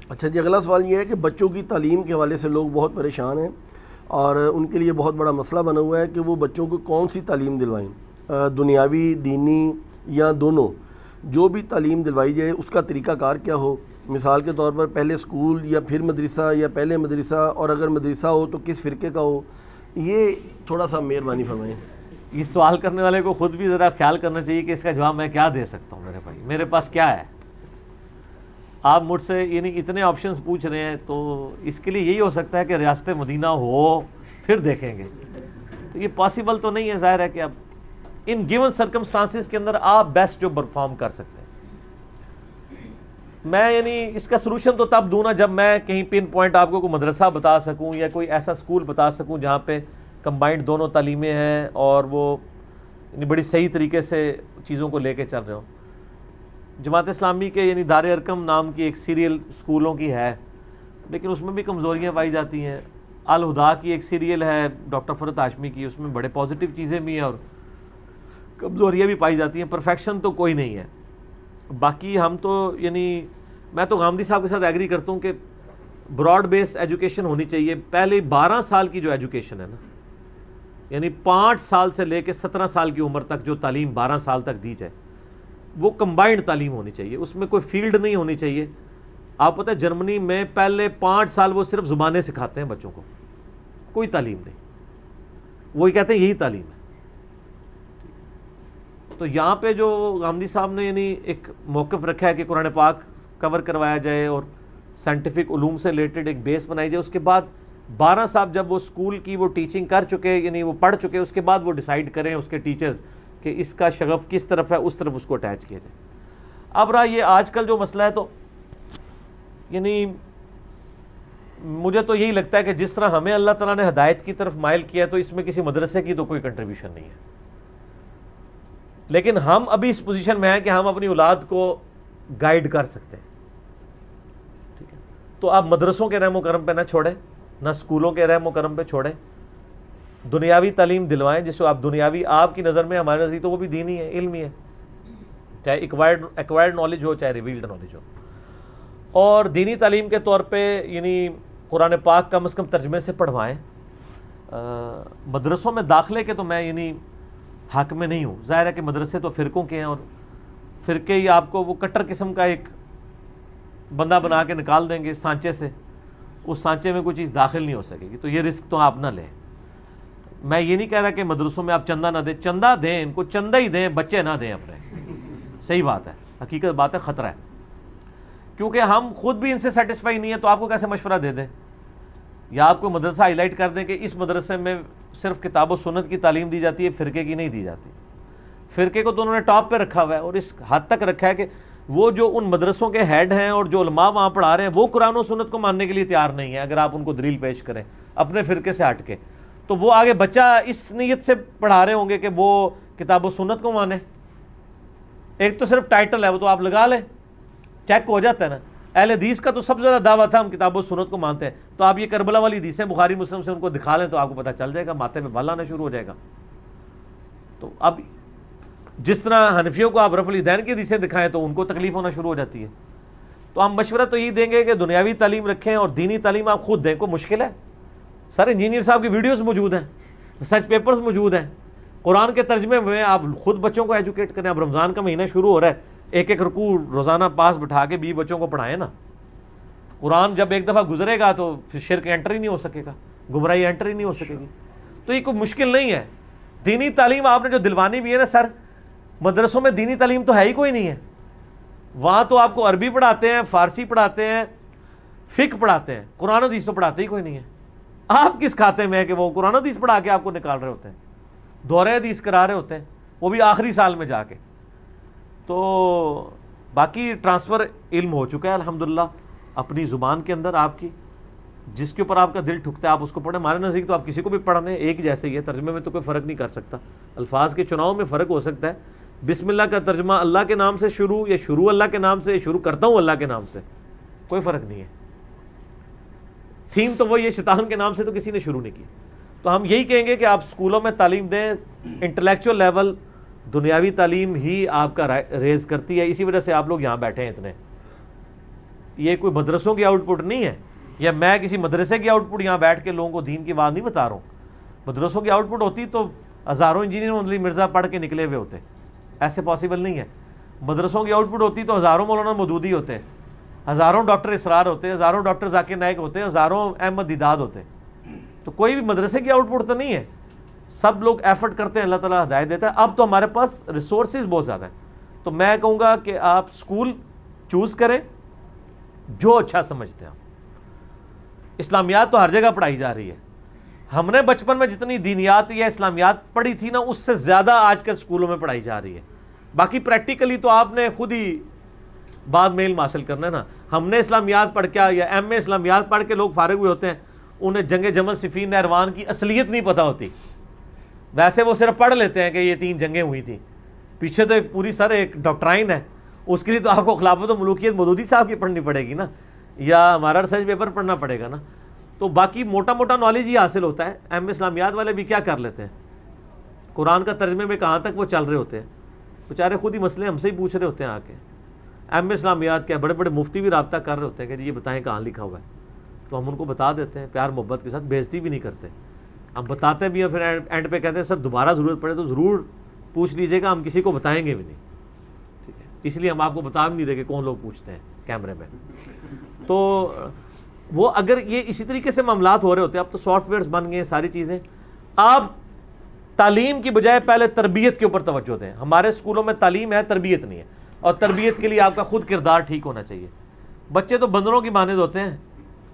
اچھا جی، اگلا سوال یہ ہے کہ بچوں کی تعلیم کے حوالے سے لوگ بہت پریشان ہیں اور ان کے لیے بہت بڑا مسئلہ بنا ہوا ہے کہ وہ بچوں کو کون سی تعلیم دلوائیں، دنیاوی، دینی یا دونوں. جو بھی تعلیم دلوائی جائے اس کا طریقہ کار کیا ہو. مثال کے طور پر پہلے اسکول یا پھر مدرسہ یا پہلے مدرسہ، اور اگر مدرسہ ہو تو کس فرقے کا ہو. یہ تھوڑا سا مہربانی فرمائیں. اس سوال کرنے والے کو خود بھی ذرا خیال کرنا چاہیے کہ اس کا جواب میں کیا دے سکتا ہوں. میرے بھائی میرے پاس کیا ہے؟ آپ مجھ سے یعنی اتنے آپشنز پوچھ رہے ہیں، تو اس کے لیے یہی ہو سکتا ہے کہ ریاست مدینہ ہو پھر دیکھیں گے. تو یہ پاسبل تو نہیں ہے. ظاہر ہے کہ اب ان گیون سرکمسٹانسز کے اندر آپ بیسٹ جو پرفارم کر سکتے ہیں. میں یعنی اس کا سلوشن تو تب دوں نا جب میں کہیں پن پوائنٹ آپ کو کوئی مدرسہ بتا سکوں یا کوئی ایسا اسکول بتا سکوں جہاں پہ کمبائنڈ دونوں تعلیمیں ہیں اور وہ یعنی بڑی صحیح طریقے سے چیزوں کو لے کے چل رہے ہوں. جماعت اسلامی کے یعنی دار ارقم نام کی ایک سیریل اسکولوں کی ہے، لیکن اس میں بھی کمزوریاں پائی جاتی ہیں. الہدا کی ایک سیریل ہے ڈاکٹر فرحت ہاشمی کی، اس میں بڑے پازیٹیو چیزیں بھی ہیں اور کمزوریاں بھی پائی جاتی ہیں. پرفیکشن تو کوئی نہیں ہے. باقی ہم تو یعنی میں تو غامدی صاحب کے ساتھ ایگری کرتا ہوں کہ براڈ بیس ایجوکیشن ہونی چاہیے. پہلے 12 سال کی جو ایجوکیشن ہے نا، یعنی 5 سال سے لے کے 17 سال کی عمر تک جو تعلیم 12 سال تک دی جائے وہ کمبائنڈ تعلیم ہونی چاہیے. اس میں کوئی فیلڈ نہیں ہونی چاہیے. آپ پتہ ہے جرمنی میں پہلے 5 سال وہ صرف زبانیں سکھاتے ہیں بچوں کو، کوئی تعلیم نہیں. وہی کہتے ہیں یہی تعلیم ہے. تو یہاں پہ جو غامدی صاحب نے یعنی ایک موقف رکھا ہے کہ قرآن پاک کور کروایا جائے اور سائنٹیفک علوم سے ریلیٹڈ ایک بیس بنائی جائے. اس کے بعد 12 صاحب جب وہ اسکول کی وہ ٹیچنگ کر چکے یعنی وہ پڑھ چکے، اس کے بعد وہ ڈیسائیڈ کریں اس کے ٹیچرز کہ اس کا شغف کس طرف ہے، اس طرف اس کو اٹیچ کیا جائے. اب رہا یہ آج کل جو مسئلہ ہے، تو یعنی مجھے تو یہی لگتا ہے کہ جس طرح ہمیں اللہ تعالیٰ نے ہدایت کی طرف مائل کیا ہے تو اس میں کسی مدرسے کی تو کوئی کنٹریبیوشن نہیں ہے. لیکن ہم ابھی اس پوزیشن میں ہیں کہ ہم اپنی اولاد کو گائیڈ کر سکتے ہیں. ٹھیک ہے، تو آپ مدرسوں کے رحم و کرم پہ نہ چھوڑیں، نہ اسکولوں کے رحم و کرم پہ چھوڑیں. دنیاوی تعلیم دلوائیں جس کو آپ دنیاوی آپ کی نظر میں، ہمارے نظر تو وہ بھی دینی ہے، علمی ہے، چاہے ایکوائرڈ نالج ہو چاہے ریویلڈ نالج ہو. اور دینی تعلیم کے طور پہ یعنی قرآن پاک کم از کم ترجمے سے پڑھوائیں. مدرسوں میں داخلے کے تو میں یعنی حق میں نہیں ہوں. ظاہر ہے کہ مدرسے تو فرقوں کے ہیں اور فرقے ہی آپ کو وہ کٹر قسم کا ایک بندہ بنا کے نکال دیں گے سانچے سے. اس سانچے میں کوئی چیز داخل نہیں ہو سکے گی. تو یہ رسک تو آپ نہ لیں. میں یہ نہیں کہہ رہا کہ مدرسوں میں آپ چندہ نہ دیں، چندہ دیں، ان کو چندہ ہی دیں، بچے نہ دیں اپنے. صحیح بات ہے، حقیقت بات ہے، خطرہ ہے. کیونکہ ہم خود بھی ان سے سیٹسفائی نہیں ہیں تو آپ کو کیسے مشورہ دے دیں؟ یا آپ کو مدرسہ ہائی لائٹ کر دیں کہ اس مدرسے میں صرف کتاب و سنت کی تعلیم دی جاتی ہے، فرقے کی نہیں دی جاتی. فرقے کو تو انہوں نے ٹاپ پہ رکھا ہوا ہے اور اس حد تک رکھا ہے کہ وہ جو ان مدرسوں کے ہیڈ ہیں اور جو علماء وہاں پڑھا رہے ہیں وہ قرآن و سنت کو ماننے کے لیے تیار نہیں ہے. اگر آپ ان کو دلیل پیش کریں اپنے فرقے سے ہٹ کے، تو وہ آگے بچہ اس نیت سے پڑھا رہے ہوں گے کہ وہ کتاب و سنت کو مانے. ایک تو صرف ٹائٹل ہے، وہ تو آپ لگا لیں، چیک ہو جاتا ہے نا. اہل حدیث کا تو سب سے زیادہ دعویٰ تھا ہم کتاب و سنت کو مانتے ہیں. تو آپ یہ کربلا والی حدیثیں بخاری مسلم سے ان کو دکھا لیں تو آپ کو پتہ چل جائے گا، ماتھے میں بال آنا شروع ہو جائے گا. تو اب جس طرح حنفیوں کو آپ رفع الیدین کی حدیثیں دکھائیں تو ان کو تکلیف ہونا شروع ہو جاتی ہے. تو ہم مشورہ تو یہی دیں گے کہ دنیاوی تعلیم رکھیں اور دینی تعلیم آپ خود دیں. کوئی مشکل ہے؟ سر انجینئر صاحب کی ویڈیوز موجود ہیں، ریسرچ پیپرز موجود ہیں، قرآن کے ترجمے میں آپ خود بچوں کو ایجوکیٹ کریں. اب رمضان کا مہینہ شروع ہو رہا ہے، ایک رکوع روزانہ پاس بٹھا کے 20 بچوں کو پڑھائیں نا. قرآن جب ایک دفعہ گزرے گا تو پھر شرک انٹر ہی نہیں ہو سکے گا، گمراہی انٹر ہی نہیں ہو سکے گی. تو یہ کوئی مشکل نہیں ہے. دینی تعلیم آپ نے جو دلوانی بھی ہے نا سر، مدرسوں میں دینی تعلیم تو ہے ہی کوئی نہیں ہے. وہاں تو آپ کو عربی پڑھاتے ہیں، فارسی پڑھاتے ہیں، فقہ پڑھاتے ہیں، قرآن حدیث تو پڑھاتے ہی کوئی نہیں ہے. آپ کس کھاتے میں ہے کہ وہ قرآن حدیث پڑھا کے آپ کو نکال رہے ہوتے ہیں، دورہ حدیث کرا رہے ہوتے ہیں، وہ بھی آخری سال میں جا کے. تو باقی ٹرانسفر علم ہو چکا ہے الحمدللہ اپنی زبان کے اندر. آپ کی جس کے اوپر آپ کا دل ٹھکتا ہے آپ اس کو پڑھیں. ہمارے نزدیک تو آپ کسی کو بھی پڑھنے ایک جیسے ہی ہے، ترجمے میں تو کوئی فرق نہیں کر سکتا. الفاظ کے چناؤ میں فرق ہو سکتا ہے. بسم اللہ کا ترجمہ اللہ کے نام سے شروع، یا شروع اللہ کے نام سے، یا شروع کرتا ہوں اللہ کے نام سے، کوئی فرق نہیں ہے. تھیم تو وہی ہے، شیطان کے نام سے تو کسی نے شروع نہیں کی. تو ہم یہی کہیں گے کہ آپ اسکولوں میں تعلیم دیں. انٹلیکچوئل لیول دنیاوی تعلیم ہی آپ کا ریز کرتی ہے. اسی وجہ سے آپ لوگ یہاں بیٹھے ہیں اتنے. یہ کوئی مدرسوں کی آؤٹ پٹ نہیں ہے، یا میں کسی مدرسے کی آؤٹ پٹ یہاں بیٹھ کے لوگوں کو دین کی بات نہیں بتا رہا ہوں. مدرسوں کی آؤٹ پٹ ہوتی تو ہزاروں انجینئر مولوی مرزا پڑھ کے نکلے ہوئے ہوتے، ایسے پاسبل نہیں ہے. مدرسوں کی آؤٹ پٹ ہوتی تو ہزاروں مولانا مودودی ہوتے، ہزاروں ڈاکٹر اسرار ہوتے، ہزاروں ڈاکٹر ذاکر نائک ہوتے، ہزاروں احمد دیداد ہوتے. تو کوئی بھی مدرسے کی آؤٹ پٹ تو نہیں ہے. سب لوگ ایفرٹ کرتے ہیں، اللہ تعالیٰ ہدایت دیتا ہے. اب تو ہمارے پاس ریسورسز بہت زیادہ ہیں. تو میں کہوں گا کہ آپ اسکول چوز کریں جو اچھا سمجھتے ہیں. اسلامیات تو ہر جگہ پڑھائی جا رہی ہے. ہم نے بچپن میں جتنی دینیات یا اسلامیات پڑھی تھی نا، اس سے زیادہ آج کل اسکولوں میں پڑھائی جا رہی ہے. باقی پریکٹیکلی تو آپ نے خود ہی بعد میں علم حاصل کرنا ہے نا. ہم نے اسلامیات پڑھ کے یا ایم اے اسلامیات پڑھ کے لوگ فارغ ہوئے ہوتے ہیں، انہیں جنگ جمل صفین نہروان کی اصلیت نہیں پتہ ہوتی. ویسے وہ صرف پڑھ لیتے ہیں کہ یہ 3 جنگیں ہوئی تھیں، پیچھے تو ایک پوری ایک ڈاکٹرائن ہے. اس کے لیے تو آپ کو خلافت و ملوکیت مودودی صاحب کی پڑھنی پڑے گی نا، یا ہمارا ریسرچ پیپر پڑھنا پڑے گا نا. تو باقی موٹا موٹا نالج ہی حاصل ہوتا ہے. ایم اسلامیات والے بھی کیا کر لیتے ہیں، قرآن کا ترجمے میں کہاں تک وہ چل رہے ہوتے ہیں، بیچارے خود ہی مسئلے ہم سے ہی پوچھ رہے ہوتے ہیں آ کے. ایم اسلامیات کیا بڑے بڑے مفتی بھی رابطہ کر رہے ہوتے ہیں کہ یہ بتائیں کہاں لکھا ہوا ہے. تو ہم ان کو بتا دیتے ہیں پیار محبت کے ساتھ، بےزتی بھی نہیں کرتے. ہم بتاتے بھی ہیں، پھر اینڈ پہ کہتے ہیں سر دوبارہ ضرورت پڑے تو ضرور پوچھ لیجیے گا، ہم کسی کو بتائیں گے بھی نہیں. ٹھیک ہے، اس لیے ہم آپ کو بتا بھی نہیں رہے کہ کون لوگ پوچھتے ہیں کیمرے میں. تو وہ اگر یہ اسی طریقے سے معاملات ہو رہے ہوتے ہیں، اب تو سافٹ ویئرز بن گئے ہیں ساری چیزیں. آپ تعلیم کی بجائے پہلے تربیت کے اوپر توجہ دیں. ہمارے اسکولوں میں تعلیم ہے، تربیت نہیں ہے. اور تربیت کے لیے آپ کا خود کردار ٹھیک ہونا چاہیے. بچے تو بندروں کی مانند ہوتے ہیں،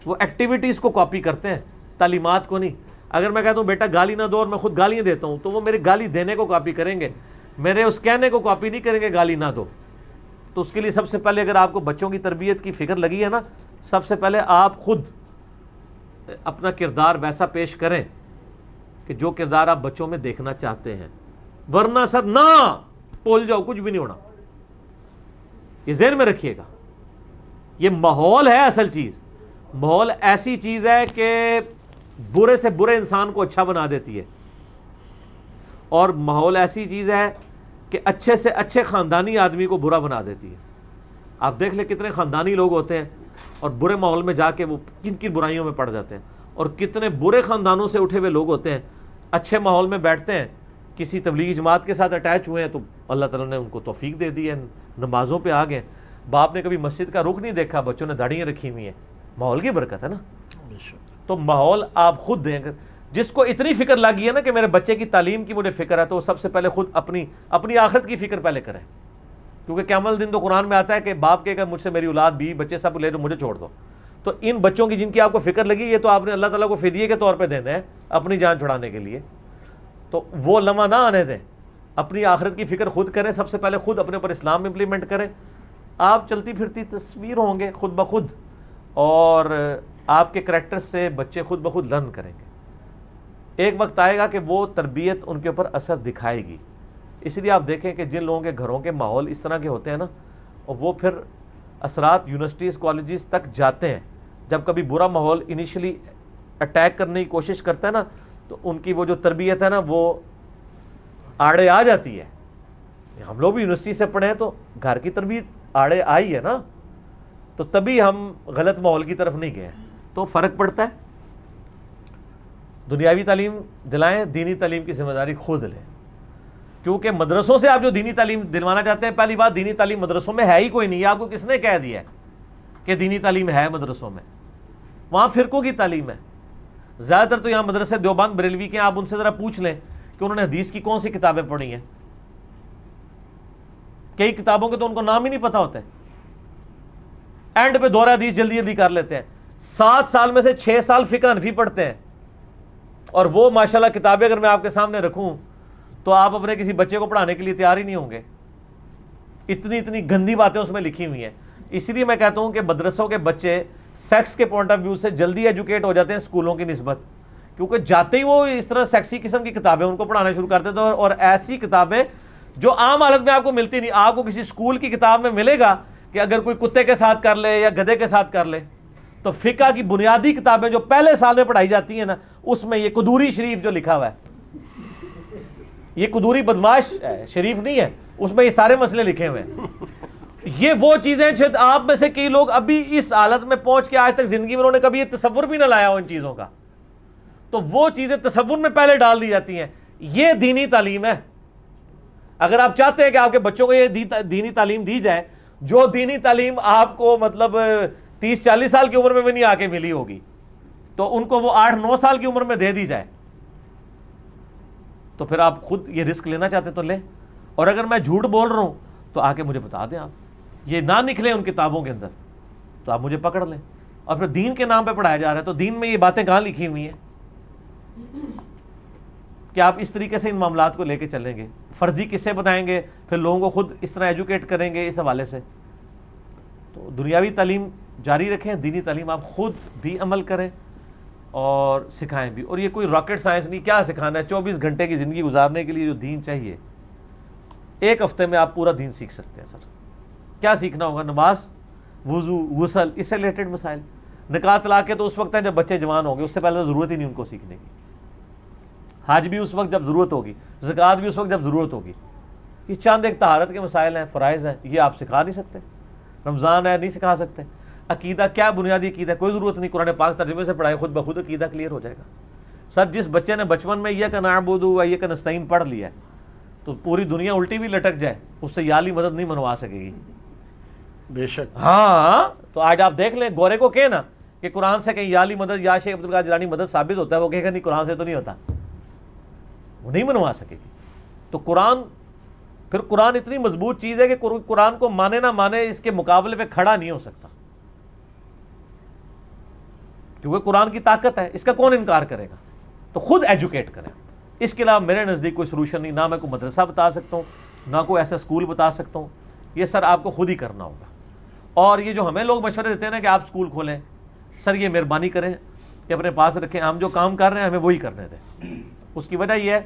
وہ ایکٹیویٹیز کو کاپی کرتے ہیں، تعلیمات کو نہیں. اگر میں کہتا ہوں بیٹا گالی نہ دو اور میں خود گالیاں دیتا ہوں، تو وہ میرے گالی دینے کو کاپی کریں گے، میرے اس کہنے کو کاپی نہیں کریں گے گالی نہ دو. تو اس کے لیے سب سے پہلے اگر آپ کو بچوں کی تربیت کی فکر لگی ہے نا، سب سے پہلے آپ خود اپنا کردار ویسا پیش کریں کہ جو کردار آپ بچوں میں دیکھنا چاہتے ہیں. ورنہ سر نہ بول جاؤ، کچھ بھی نہیں ہونا. یہ ذہن میں رکھیے گا. یہ ماحول ہے اصل چیز. ماحول ایسی چیز ہے کہ برے سے برے انسان کو اچھا بنا دیتی ہے، اور ماحول ایسی چیز ہے کہ اچھے سے اچھے خاندانی آدمی کو برا بنا دیتی ہے. آپ دیکھ لیں کتنے خاندانی لوگ ہوتے ہیں اور برے ماحول میں جا کے وہ کن کن برائیوں میں پڑ جاتے ہیں، اور کتنے برے خاندانوں سے اٹھے ہوئے لوگ ہوتے ہیں، اچھے ماحول میں بیٹھتے ہیں، کسی تبلیغی جماعت کے ساتھ اٹیچ ہوئے ہیں تو اللہ تعالیٰ نے ان کو توفیق دے دی ہے، نمازوں پہ آ گئے. باپ نے کبھی مسجد کا رخ نہیں دیکھا، بچوں نے داڑیاں رکھی ہوئی ہیں. ماحول کی برکت ہے نا. تو ماحول آپ خود دیں. جس کو اتنی فکر لگی ہے نا کہ میرے بچے کی تعلیم کی مجھے فکر ہے، تو وہ سب سے پہلے خود اپنی آخرت کی فکر پہلے کریں. کیونکہ قیامت دن تو قرآن میں آتا ہے کہ باپ کہے گا مجھ سے میری اولاد بیوی بچے سب لے دو، مجھے چھوڑ دو. تو ان بچوں کی جن کی آپ کو فکر لگی، یہ تو آپ نے اللہ تعالیٰ کو فدیے کے طور پہ دینا ہے اپنی جان چھڑانے کے لیے. تو وہ لمحہ نہ آنے دیں. اپنی آخرت کی فکر خود کریں. سب سے پہلے خود اپنے اوپر اسلام امپلیمنٹ کریں. آپ چلتی پھرتی تصویر ہوں گے خود بخود، اور آپ کے کریکٹر سے بچے خود بخود لرن کریں گے. ایک وقت آئے گا کہ وہ تربیت ان کے اوپر اثر دکھائے گی. اس لیے آپ دیکھیں کہ جن لوگوں کے گھروں کے ماحول اس طرح کے ہوتے ہیں نا، اور وہ پھر اثرات یونیورسٹیز کالجز تک جاتے ہیں. جب کبھی برا ماحول انیشلی اٹیک کرنے کی کوشش کرتا ہے نا، تو ان کی وہ جو تربیت ہے نا وہ آڑے آ جاتی ہے. ہم لوگ بھی یونیورسٹی سے پڑھے ہیں تو گھر کی تربیت آڑے آئی ہے نا، تو تبھی ہم غلط ماحول کی طرف نہیں گئے. تو فرق پڑتا ہے. دنیاوی تعلیم دلائیں، دینی تعلیم کی ذمہ داری خود لیں. کیونکہ مدرسوں سے آپ جو دینی تعلیم دلوانا چاہتے ہیں، پہلی بات دینی تعلیم مدرسوں میں ہے ہی کوئی نہیں. آپ کو کس نے کہہ دیا ہے کہ دینی تعلیم ہے مدرسوں میں؟ وہاں فرقوں کی تعلیم ہے. زیادہ تر تو یہاں مدرسے دیوبند بریلوی کے ہیں. آپ ان سے ذرا پوچھ لیں کہ انہوں نے حدیث کی کون سی کتابیں پڑھی ہیں. کئی کتابوں کے تو ان کو نام ہی نہیں پتہ ہوتے. اینڈ پہ دورہ حدیث جلدی جلدی کر لیتے ہیں. 7 سال میں سے 6 سال فقہ حنفی پڑھتے ہیں. اور وہ ماشاءاللہ کتابیں اگر میں آپ کے سامنے رکھوں تو آپ اپنے کسی بچے کو پڑھانے کے لیے تیار ہی نہیں ہوں گے. اتنی گندی باتیں اس میں لکھی ہوئی ہیں. اسی لیے میں کہتا ہوں کہ مدرسوں کے بچے سیکس کے پوائنٹ آف ویو سے جلدی ایجوکیٹ ہو جاتے ہیں اسکولوں کی نسبت. کیونکہ جاتے ہی وہ اس طرح سیکسی قسم کی کتابیں ان کو پڑھانا شروع کرتے تھے، اور ایسی کتابیں جو عام حالت میں آپ کو ملتی نہیں. آپ کو کسی اسکول کی کتاب میں ملے گا کہ اگر کوئی کتے کے ساتھ کر لے یا گدھے کے ساتھ کر لے. تو فقہ کی بنیادی کتابیں جو پہلے سال میں پڑھائی جاتی ہیں نا، اس میں یہ قدوری شریف جو لکھا ہوا ہے، یہ قدوری بدماش شریف نہیں ہے، اس میں یہ سارے مسئلے لکھے ہوئے ہیں. یہ وہ چیزیں جو آپ میں سے کئی لوگ ابھی اس حالت میں پہنچ کے آج تک زندگی میں انہوں نے کبھی یہ تصور بھی نہ لایا ہو ان چیزوں کا، تو وہ چیزیں تصور میں پہلے ڈال دی جاتی ہیں. یہ دینی تعلیم ہے. اگر آپ چاہتے ہیں کہ آپ کے بچوں کو یہ دینی تعلیم دی جائے، جو دینی تعلیم آپ کو مطلب 30-40 سال کی عمر میں بھی نہیں آ کے ملی ہوگی، تو ان کو وہ 8-9 سال کی عمر میں دے دی جائے، تو پھر آپ خود یہ رسک لینا چاہتے تو لیں. اور اگر میں جھوٹ بول رہا ہوں تو آ کے مجھے بتا دیں، آپ یہ نہ نکلے ان کتابوں کے اندر تو آپ مجھے پکڑ لیں. اور پھر دین کے نام پہ پڑھایا جا رہا ہے، تو دین میں یہ باتیں کہاں لکھی ہوئی ہیں کہ آپ اس طریقے سے ان معاملات کو لے کے چلیں گے؟ فرضی قصے بتائیں گے، پھر لوگوں کو خود اس طرح ایجوکیٹ کریں گے اس حوالے سے. تو دنیاوی تعلیم جاری رکھیں، دینی تعلیم آپ خود بھی عمل کریں اور سکھائیں بھی. اور یہ کوئی راکٹ سائنس نہیں، کیا سکھانا ہے؟ 24 گھنٹے کی زندگی گزارنے کے لیے جو دین چاہیے، ایک ہفتے میں آپ پورا دین سیکھ سکتے ہیں. سر کیا سیکھنا ہوگا؟ نماز، وضو، غسل، اس سے ریلیٹڈ مسائل. نکاح طلاق کے تو اس وقت ہے جب بچے جوان ہوں گے، اس سے پہلے تو ضرورت ہی نہیں ان کو سیکھنے کی. حج بھی اس وقت جب ضرورت ہوگی، زکوٰۃ بھی اس وقت جب ضرورت ہوگی. یہ چاند ایک طہارت کے مسائل ہیں، فرائض ہیں، یہ آپ سکھا نہیں سکتے. رمضان ہے، نہیں سکھا سکتے. عقیدہ کیا بنیادی عقیدہ، کوئی ضرورت نہیں، قرآن پاک ترجمے سے پڑھائے، خود بخود عقیدہ کلیئر ہو جائے گا. سر جس بچے نے بچپن میں ایاک نعبد و ایاک نستعین پڑھ لیا ہے، تو پوری دنیا الٹی بھی لٹک جائے اس سے یالی مدد نہیں منوا سکے گی. بے شک. ہاں تو آج آپ دیکھ لیں، گورے کو کہنا کہ قرآن سے کہیں یالی مدد یا شیخ عبدالقادر جیلانی مدد ثابت ہوتا ہے، وہ کہے گا نہیں، قرآن سے تو نہیں ہوتا، وہ نہیں منوا سکے گی. تو قرآن، پھر قرآن اتنی مضبوط چیز ہے کہ قرآن کو مانے نہ مانے اس کے مقابلے پہ کھڑا نہیں ہو سکتا، کیونکہ قرآن کی طاقت ہے، اس کا کون انکار کرے گا. تو خود ایجوکیٹ کریں. اس کے علاوہ میرے نزدیک کوئی سلوشن نہیں، نہ میں کوئی مدرسہ بتا سکتا ہوں، نہ کوئی ایسا اسکول بتا سکتا ہوں. یہ سر آپ کو خود ہی کرنا ہوگا. اور یہ جو ہمیں لوگ مشورے دیتے ہیں نا کہ آپ اسکول کھولیں، سر یہ مہربانی کریں کہ اپنے پاس رکھیں. ہم جو کام کر رہے ہیں ہمیں وہی کرنے دیں. اس کی وجہ یہ ہے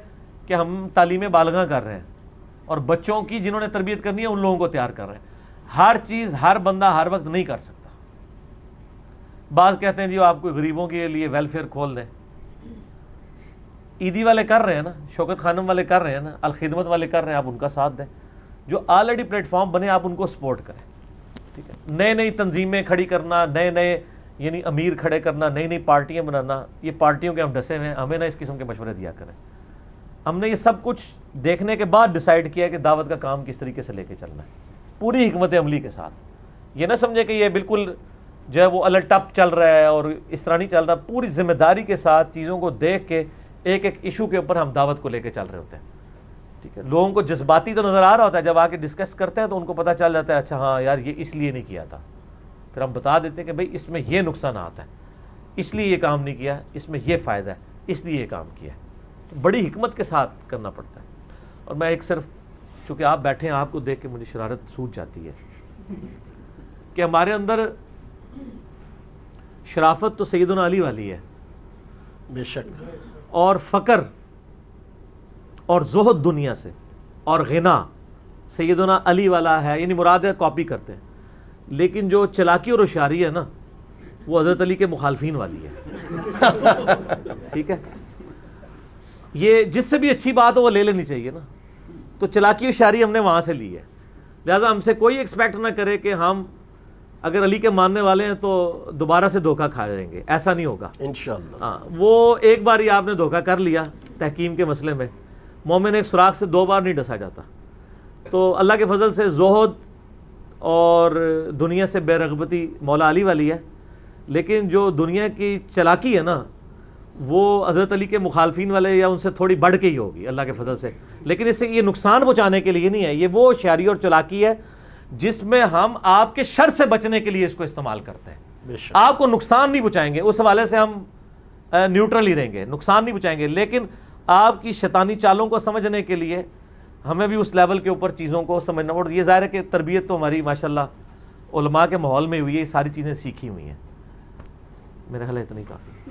کہ ہم تعلیم بالغاں کر رہے ہیں، اور بچوں کی جنہوں نے تربیت کرنی ہے ان لوگوں کو تیار کر رہے ہیں. ہر چیز ہر بندہ ہر وقت نہیں کر سکتا. بعض کہتے ہیں جی آپ کوئی غریبوں کے لیے ویلفیئر کھول دیں. عیدی والے کر رہے ہیں نا، شوکت خانم والے کر رہے ہیں نا، الخدمت والے کر رہے ہیں، آپ ان کا ساتھ دیں. جو آلریڈی پلیٹ فارم بنے آپ ان کو سپورٹ کریں. ٹھیک ہے، نئے نئی تنظیمیں کھڑی کرنا، نئے نئے یعنی امیر کھڑے کرنا، نئی نئی پارٹیاں بنانا، یہ پارٹیوں کے ہم ڈسے ہوئے ہیں. ہمیں نہ اس قسم کے مشورے دیا کریں. ہم نے یہ سب کچھ دیکھنے کے بعد ڈیسائیڈ کیا کہ دعوت کا کام کس طریقے سے لے کے چلنا ہے، پوری حکمت عملی کے ساتھ. یہ نہ سمجھے کہ یہ بالکل جو ہے وہ الٹ ٹپ چل رہا ہے اور اس طرح نہیں چل رہا. پوری ذمہ داری کے ساتھ چیزوں کو دیکھ کے ایک ایک ایشو کے اوپر ہم دعوت کو لے کے چل رہے ہوتے ہیں. ٹھیک ہے، لوگوں کو جذباتی تو نظر آ رہا ہوتا ہے، جب آ کے ڈسکس کرتے ہیں تو ان کو پتہ چل جاتا ہے اچھا ہاں یار یہ اس لیے نہیں کیا تھا. پھر ہم بتا دیتے ہیں کہ بھائی اس میں یہ نقصانات ہیں، اس لیے یہ کام نہیں کیا، اس میں یہ فائدہ ہے، اس لیے یہ کام کیا. تو بڑی حکمت کے ساتھ کرنا پڑتا ہے. اور میں ایک صرف چونکہ آپ بیٹھے ہیں آپ کو دیکھ کے مجھے شرارت سوچ جاتی ہے کہ ہمارے اندر شرافت تو سیدنا علی والی ہے، بے شک، اور فقر اور زہد دنیا سے اور غنا سیدنا علی والا ہے، یعنی مراد ہے کاپی کرتے ہیں. لیکن جو چلاکی اور ہوشیاری ہے نا وہ حضرت علی کے مخالفین والی ہے. ٹھیک ہے، یہ جس سے بھی اچھی بات ہو وہ لے لینی چاہیے نا. تو چلاکی ہوشیاری ہم نے وہاں سے لی ہے. لہٰذا ہم سے کوئی ایکسپیکٹ نہ کرے کہ ہم اگر علی کے ماننے والے ہیں تو دوبارہ سے دھوکہ کھا جائیں گے، ایسا نہیں ہوگا انشاءاللہ. ہاں، وہ ایک بار ہی آپ نے دھوکہ کر لیا تحکیم کے مسئلے میں، مومن ایک سوراخ سے 2 بار نہیں ڈسا جاتا. تو اللہ کے فضل سے زہد اور دنیا سے بے رغبتی مولا علی والی ہے. لیکن جو دنیا کی چلاکی ہے نا وہ حضرت علی کے مخالفین والے یا ان سے تھوڑی بڑھ کے ہی ہوگی اللہ کے فضل سے. لیکن اس سے یہ نقصان پہنچانے کے لیے نہیں ہے، یہ وہ ہوشیاری اور چلاکی ہے جس میں ہم آپ کے شر سے بچنے کے لیے اس کو استعمال کرتے ہیں. آپ کو نقصان نہیں پہنچائیں گے، اس حوالے سے ہم نیوٹرل ہی رہیں گے، نقصان نہیں پہنچائیں گے. لیکن آپ کی شیطانی چالوں کو سمجھنے کے لیے ہمیں بھی اس لیول کے اوپر چیزوں کو سمجھنا. اور یہ ظاہر ہے کہ تربیت تو ہماری ماشاءاللہ علماء کے ماحول میں ہوئی ہے، یہ ساری چیزیں سیکھی ہوئی ہیں. میرا خیال ہے اتنا ہی کافی.